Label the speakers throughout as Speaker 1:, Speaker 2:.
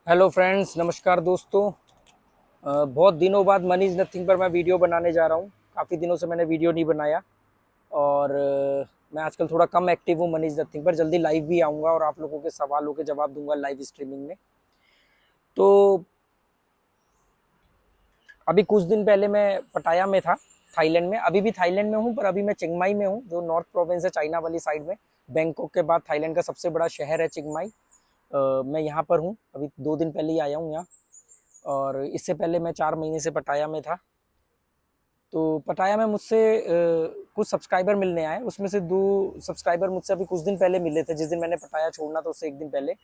Speaker 1: Hello friends, नमस्कार दोस्तों। बहुत दिनों बाद मनी इज़ नथिंग पर मैं वीडियो बनाने जा रहा हूँ। काफ़ी दिनों से मैंने वीडियो नहीं बनाया और मैं आजकल थोड़ा कम एक्टिव हूँ मनी इज़ नथिंग पर। जल्दी लाइव भी आऊँगा और आप लोगों के सवालों के जवाब दूंगा लाइव स्ट्रीमिंग में। तो अभी कुछ दिन पहले मैं पटाया में था, थाईलैंड में। अभी भी थाईलैंड में हूँ, पर अभी मैं चिंगमाई में हूँ, जो नॉर्थ प्रोविंस है चाइना वाली साइड में। बैंकॉक के बाद थाईलैंड का सबसे बड़ा शहर है चिंगमाई। मैं यहाँ पर हूँ, अभी 2 दिन पहले ही आया हूँ यहाँ। और इससे पहले मैं 4 महीने से पटाया में था। तो पटाया में मुझसे कुछ सब्सक्राइबर मिलने आए। उसमें से 2 सब्सक्राइबर मुझसे अभी कुछ दिन पहले मिले थे, जिस दिन मैंने पटाया छोड़ना था उससे एक दिन पहले।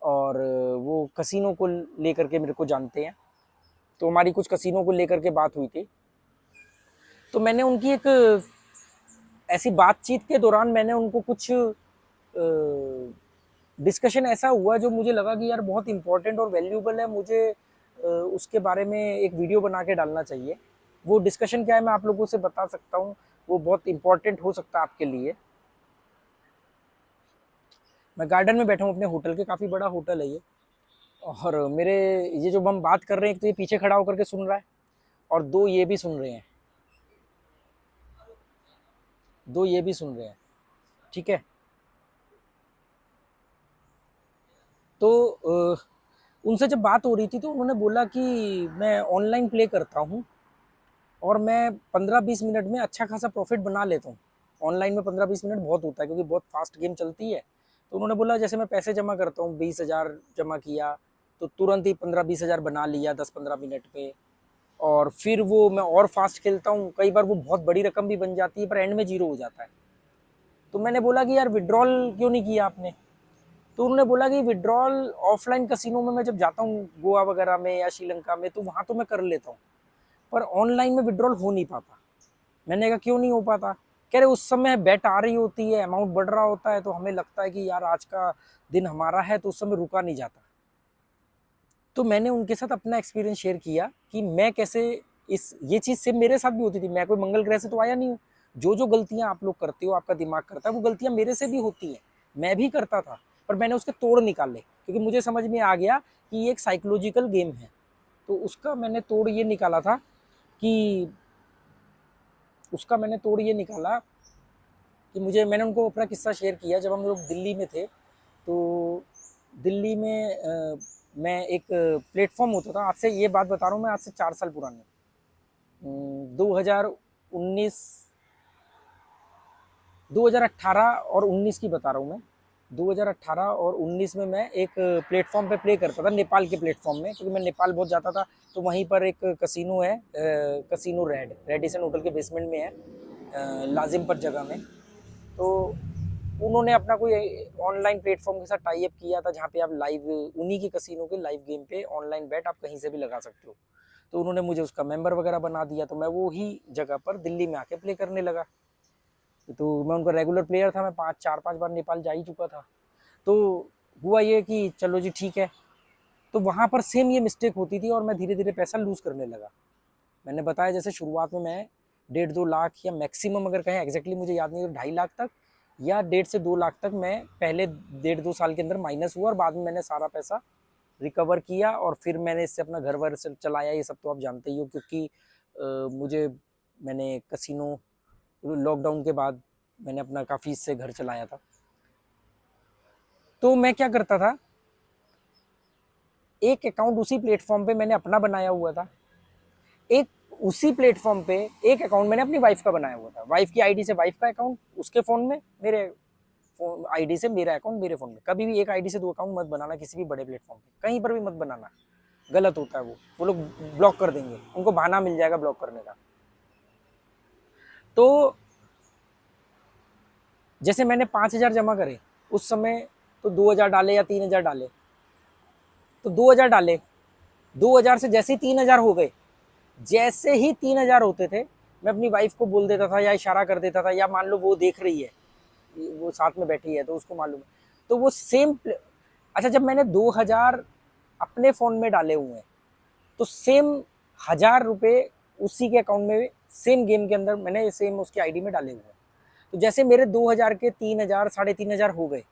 Speaker 1: और वो कसिनो को लेकर के मेरे को जानते हैं, तो हमारी कुछ कसिनो को लेकर के बात हुई थी। तो मैंने उनकी एक ऐसी बातचीत के दौरान मैंने उनको कुछ डिस्कशन ऐसा हुआ जो मुझे लगा कि यार बहुत इंपॉर्टेंट और वैल्यूबल है, मुझे उसके बारे में एक वीडियो बना के डालना चाहिए। वो डिस्कशन क्या है मैं आप लोगों से बता सकता हूँ, वो बहुत इंपॉर्टेंट हो सकता है आपके लिए। मैं गार्डन में बैठा हूँ अपने होटल के, काफ़ी बड़ा होटल है ये। और मेरे ये जो हम बात कर रहे हैं, एक तो ये पीछे खड़ा होकर के सुन रहा है और दो ये भी सुन रहे हैं, दो ये भी सुन रहे हैं। ठीक है। तो उनसे जब बात हो रही थी तो उन्होंने बोला कि मैं ऑनलाइन प्ले करता हूँ और मैं 15-20 मिनट में अच्छा खासा प्रॉफिट बना लेता हूँ। ऑनलाइन में 15-20 मिनट बहुत होता है, क्योंकि बहुत फास्ट गेम चलती है। तो उन्होंने बोला जैसे मैं पैसे जमा करता हूँ, 20,000 जमा किया तो तुरंत ही 15-20 हज़ार बना लिया 10-15 मिनट पे। और फिर वो मैं और फास्ट खेलता हूँ, कई बार वो बहुत बड़ी रकम भी बन जाती है, पर एंड में जीरो हो जाता है। तो मैंने बोला कि यार विड्रॉल क्यों नहीं किया आपने। तो उन्होंने बोला कि विड्रॉल ऑफलाइन कसिनो में मैं जब जाता हूँ गोवा वगैरह में या श्रीलंका में, तो वहाँ तो मैं कर लेता हूँ, पर ऑनलाइन में विड्रॉल हो नहीं पाता। मैंने कहा क्यों नहीं हो पाता। कह रहे उस समय बेट आ रही होती है, अमाउंट बढ़ रहा होता है, तो हमें लगता है कि यार आज का दिन हमारा है, तो उस समय रुका नहीं जाता। तो मैंने उनके साथ अपना एक्सपीरियंस शेयर किया कि मैं कैसे ये चीज़ सिर्फ मेरे साथ भी होती थी। मैं कोई मंगल ग्रह से तो आया नहीं हूँ। जो जो गलतियां आप लोग करते हो, आपका दिमाग करता है, वो गलतियां मेरे से भी होती हैं, मैं भी करता था। पर मैंने उसके तोड़ निकाले, क्योंकि मुझे समझ में आ गया कि ये एक साइकोलॉजिकल गेम है। तो उसका मैंने तोड़ ये निकाला था कि उसका मैंने तोड़ ये निकाला कि मैंने उनको अपना किस्सा शेयर किया। जब हम लोग दिल्ली में थे, तो दिल्ली में मैं एक प्लेटफॉर्म होता था, आज से ये बात बता रहा हूँ मैं, आज से 4 साल पुरानी, 2019, 2018 और 19 की बता रहा हूँ मैं। 2018 और 19 में मैं एक प्लेटफॉर्म पे प्ले करता था, नेपाल के प्लेटफॉर्म में, क्योंकि मैं नेपाल बहुत जाता था। तो वहीं पर एक कसिनो है, कसिनो रेडिसन होटल के बेसमेंट में है, लाजिम पर जगह में। तो उन्होंने अपना कोई ऑनलाइन प्लेटफॉर्म के साथ टाई अप किया था, जहाँ पे आप लाइव उन्हीं की कसिनो के लाइव गेम पे ऑनलाइन बेट आप कहीं से भी लगा सकते हो। तो उन्होंने मुझे उसका मेंबर वगैरह बना दिया, तो मैं वो ही जगह पर दिल्ली में आके प्ले करने लगा। तो मैं उनका रेगुलर प्लेयर था, मैं 4-5 बार नेपाल जा ही चुका था। तो हुआ ये कि चलो जी ठीक है। तो वहाँ पर सेम ये मिस्टेक होती थी और मैं धीरे धीरे पैसा लूज़ करने लगा। मैंने बताया जैसे शुरुआत में मैं 1.5-2 लाख, या मैक्सिमम अगर कहें एग्जैक्टली मुझे याद नहीं, तो 2.5 लाख तक या 1.5 से 2 लाख तक मैं पहले 1.5-2 साल के अंदर माइनस हुआ, और बाद में मैंने सारा पैसा रिकवर किया और फिर मैंने इससे अपना घर वर से चलाया। ये सब तो आप जानते ही हो, क्योंकि मुझे मैंने कसिनो लॉकडाउन के बाद मैंने अपना काफ़ी इससे घर चलाया था। तो मैं क्या करता था, एक अकाउंट उसी प्लेटफॉर्म पे मैंने अपना बनाया हुआ था, एक उसी प्लेटफॉर्म पे एक अकाउंट मैंने अपनी वाइफ का बनाया हुआ था। वाइफ की आईडी से वाइफ का अकाउंट उसके फ़ोन में, मेरे फोन आईडी से मेरा अकाउंट मेरे फ़ोन में। कभी भी एक आईडी से 2 अकाउंट मत बनाना, किसी भी बड़े प्लेटफॉर्म पे कहीं पर भी मत बनाना, गलत होता है। वो लोग ब्लॉक कर देंगे, उनको बहाना मिल जाएगा ब्लॉक करने का। तो जैसे मैंने 5,000 जमा करे उस समय, तो 2,000 डाले या 3,000 डाले, तो 2,000 डाले, 2,000 से जैसे ही 3,000 हो गए, जैसे ही 3,000 होते थे, मैं अपनी वाइफ को बोल देता था या इशारा कर देता था, या मान लो वो देख रही है, वो साथ में बैठी है तो उसको मालूम है, तो वो सेम। अच्छा, जब मैंने 2,000 अपने फ़ोन में डाले हुए हैं, तो सेम 1,000 रुपये उसी के अकाउंट में सेम गेम के अंदर मैंने सेम उसकी आईडी में डाले हुए हैं। तो जैसे मेरे 2,000 के 3,000 3,500 हो गए,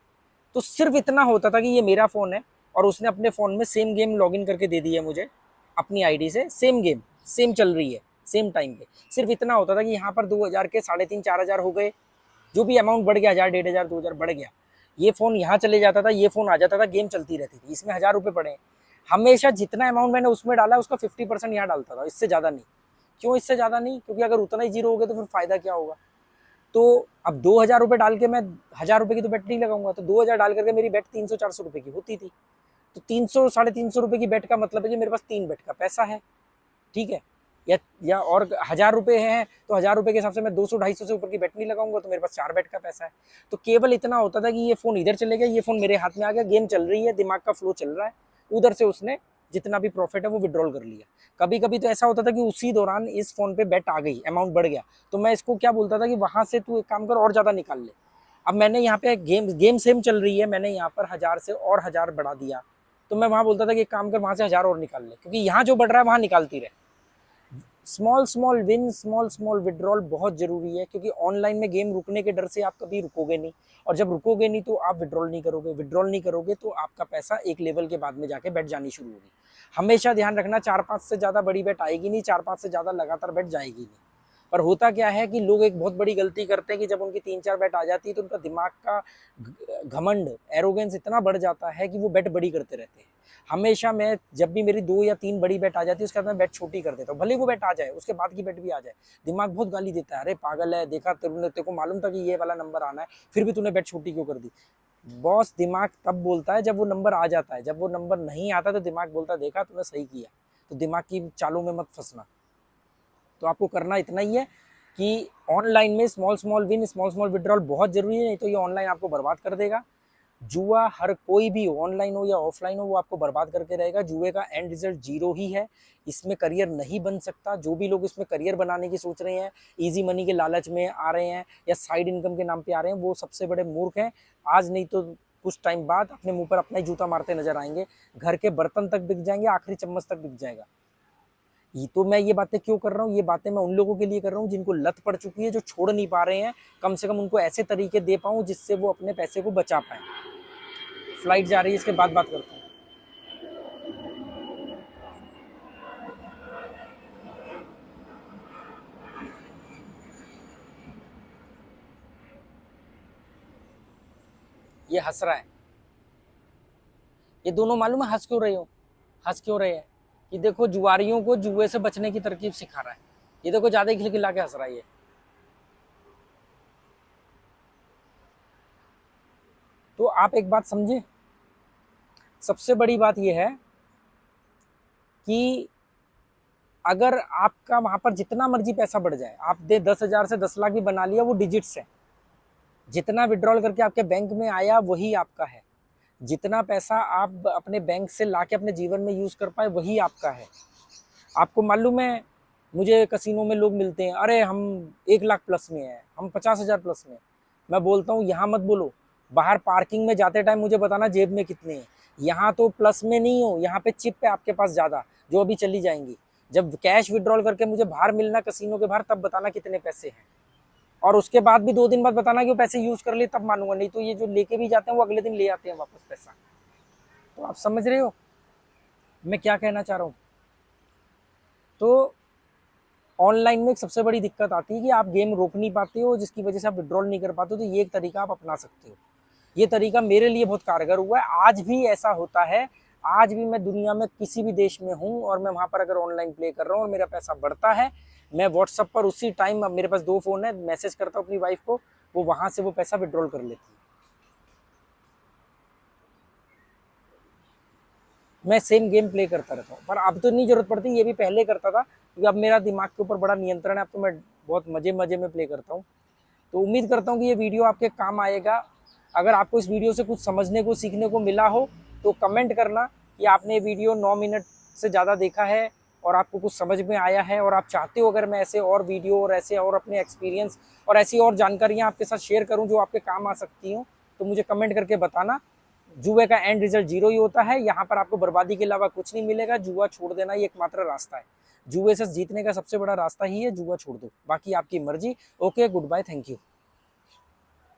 Speaker 1: तो सिर्फ इतना होता था कि ये मेरा फ़ोन है और उसने अपने फ़ोन में सेम गेम लॉगिन करके दे दी है मुझे अपनी आईडी से, सेम गेम सेम चल रही है सेम टाइम पे। सिर्फ इतना होता था कि यहाँ पर 2000 के 3,500-4,000 हो गए, जो भी अमाउंट बढ़ गया, 1000, 1500, 2000 बढ़ गया, ये फ़ोन यहाँ चले जाता था, ये फ़ोन आ जाता था, गेम चलती रहती थी, इसमें 1000 रुपये पड़े। हमेशा जितना अमाउंट मैंने उसमें डाला उसका 50% यहाँ डालता था, इससे ज़्यादा नहीं। क्यों इससे ज़्यादा नहीं? क्योंकि अगर उतना ही जीरो हो गया तो फिर फ़ायदा क्या होगा। तो अब 2000 रुपये डाल के मैं 1000 रुपये की तो बेट नहीं लगाऊंगा, तो 2000 डाल करके मेरी बेट 300-400 रुपये की होती थी। तो 300-350 रुपये की बेट का मतलब है कि मेरे पास 3 बेट का पैसा है, ठीक है। या और 1000 रुपये हैं तो 1000 रुपये के हिसाब से मैं 200-250 से ऊपर की बेट नहीं लगाऊंगा, तो मेरे पास 4 बेट का पैसा है। तो केवल इतना होता था कि ये फ़ोन इधर चले गया, ये फ़ोन मेरे हाथ में आ गया, गेम चल रही है, दिमाग का फ्लो चल रहा है, उधर से उसने जितना भी प्रॉफिट है वो विड्रॉल कर लिया। कभी कभी तो ऐसा होता था कि उसी दौरान इस फ़ोन पे बेट आ गई, अमाउंट बढ़ गया, तो मैं इसको क्या बोलता था कि वहाँ से तू एक काम कर और ज़्यादा निकाल ले। अब मैंने यहाँ पे गेम सेम चल रही है, मैंने यहाँ पर 1000 से और 1000 बढ़ा दिया, तो मैं वहाँ बोलता था कि एक काम कर, वहाँ से 1000 और निकाल ले, क्योंकि यहाँ जो बढ़ रहा है वहाँ निकालती रहे। स्मॉल विन, स्मॉल विड्रॉल बहुत ज़रूरी है, क्योंकि ऑनलाइन में गेम रुकने के डर से आप कभी रुकोगे नहीं, और जब रुकोगे नहीं तो आप विड्रॉल नहीं करोगे तो आपका पैसा एक लेवल के बाद में जाके बैठ जानी शुरू होगी। हमेशा ध्यान रखना, 4-5 से ज़्यादा बड़ी बेट आएगी नहीं, 4-5 से ज़्यादा लगातार बेट जाएगी नहीं। पर होता क्या है कि लोग एक बहुत बड़ी गलती करते हैं कि जब उनकी 3-4 बेट आ जाती है तो उनका दिमाग का घमंड, एरोगेंस इतना बढ़ जाता है कि वो बेट बड़ी करते रहते हैं। हमेशा मैं जब भी मेरी 2 या 3 बड़ी बेट आ जाती है उसके बाद मैं बेट छोटी कर देता हूँ, भले वो बेट आ जाए, उसके बाद की बेट भी आ जाए। दिमाग बहुत गाली देता है, अरे पागल है, देखा तेरे को मालूम था कि ये वाला नंबर आना है, फिर भी तूने बेट छोटी क्यों कर दी। बॉस दिमाग तब बोलता है जब वो नंबर आ जाता है, जब वो नंबर नहीं आता तो दिमाग बोलता है देखा तूने सही किया। तो दिमाग की चालों में मत फंसना। तो आपको करना इतना ही है कि ऑनलाइन में स्मॉल विन, स्मॉल विड्रॉल बहुत ज़रूरी है, नहीं तो ये ऑनलाइन आपको बर्बाद कर देगा। जुआ हर कोई भी हो, ऑनलाइन हो या ऑफलाइन हो, वो आपको बर्बाद करके रहेगा। जुए का एंड रिजल्ट जीरो ही है, इसमें करियर नहीं बन सकता। जो भी लोग इसमें करियर बनाने की सोच रहे हैं, इजी मनी के लालच में आ रहे हैं या साइड इनकम के नाम पे आ रहे हैं, वो सबसे बड़े मूर्ख हैं। आज नहीं तो कुछ टाइम बाद अपने मुंह पर अपना ही जूता मारते नजर आएंगे। घर के बर्तन तक बिक जाएंगे, आखिरी चम्मच तक बिक जाएगा। ये तो मैं ये बातें क्यों कर रहा हूँ, ये बातें मैं उन लोगों के लिए कर रहा हूँ जिनको लत पड़ चुकी है, जो छोड़ नहीं पा रहे हैं। कम से कम उनको ऐसे तरीके दे पाऊँ जिससे वो अपने पैसे को बचा पाए। फ्लाइट जा रही है, इसके बाद बात करता हूँ। ये हंस रहा है, ये दोनों मालूम है हंस क्यों रहे हो, हंस क्यों रहे हैं कि देखो जुआरियों को जुए से बचने की तरकीब सिखा रहा है। ये देखो ज्यादा ही खिलखिला के हंस रहा है ये। तो आप एक बात समझे, सबसे बड़ी बात यह है कि अगर आपका वहां पर जितना मर्जी पैसा बढ़ जाए, आप दे 10,000 से 10 लाख भी बना लिया, वो डिजिट्स है। जितना विड्रॉल करके आपके बैंक में आया वही आपका है। जितना पैसा आप अपने बैंक से लाके अपने जीवन में यूज कर पाए वही आपका है। आपको मालूम है, मुझे कसिनो में लोग मिलते हैं, अरे हम 1 लाख प्लस में हैं, हम 50,000 प्लस में। मैं बोलता हूँ यहाँ मत बोलो, बाहर पार्किंग में जाते टाइम मुझे बताना जेब में कितने हैं। यहाँ तो प्लस में नहीं हो, यहाँ पे चिप है आपके पास ज़्यादा, जो अभी चली जाएंगी। जब कैश विड्रॉल करके मुझे बाहर मिलना कसिनो के बाहर, तब बताना कितने पैसे हैं, और उसके बाद भी 2 दिन बाद बताना कि वो पैसे यूज कर लिए, तब मानूंगा। नहीं तो ये जो लेके भी जाते हैं वो अगले दिन ले आते हैं वापस पैसा। तो आप समझ रहे हो मैं क्या कहना चाह रहा हूँ। तो ऑनलाइन में एक सबसे बड़ी दिक्कत आती है कि आप गेम रोक नहीं पाते हो, जिसकी वजह से आप विड्रॉल नहीं कर पाते हो। तो ये एक तरीका आप अपना सकते हो, ये तरीका मेरे लिए बहुत कारगर हुआ है। आज भी ऐसा होता है, आज भी मैं दुनिया में किसी भी देश में हूँ और मैं वहाँ पर अगर ऑनलाइन प्ले कर रहा हूँ और मेरा पैसा बढ़ता है, मैं व्हाट्सअप पर उसी टाइम, अब मेरे पास 2 फ़ोन है, मैसेज करता हूँ अपनी वाइफ को, वो वहाँ से वो पैसा विड्रॉल कर लेती है। मैं सेम गेम प्ले करता रहता हूँ, पर अब तो नहीं जरूरत पड़ती, ये भी पहले करता था, क्योंकि अब मेरा दिमाग के ऊपर बड़ा नियंत्रण है। अब तो मैं बहुत मजे मजे में प्ले करता हूँ। तो उम्मीद करता हूँ कि ये वीडियो आपके काम आएगा। अगर आपको इस वीडियो से कुछ समझने को, सीखने को मिला हो तो कमेंट करना कि आपने ये वीडियो 9 मिनट से ज़्यादा देखा है और आपको कुछ समझ में आया है, और आप चाहते हो अगर मैं ऐसे और वीडियो और ऐसे और अपने एक्सपीरियंस और ऐसी और जानकारियाँ आपके साथ शेयर करूँ जो आपके काम आ सकती हूँ, तो मुझे कमेंट करके बताना। जुए का एंड रिजल्ट जीरो ही होता है, यहाँ पर आपको बर्बादी के अलावा कुछ नहीं मिलेगा। जुआ छोड़ देना ही एकमात्र रास्ता है। जुए से जीतने का सबसे बड़ा रास्ता ही है जुआ छोड़ दो, बाकी आपकी मर्जी। Okay, goodbye, thank you.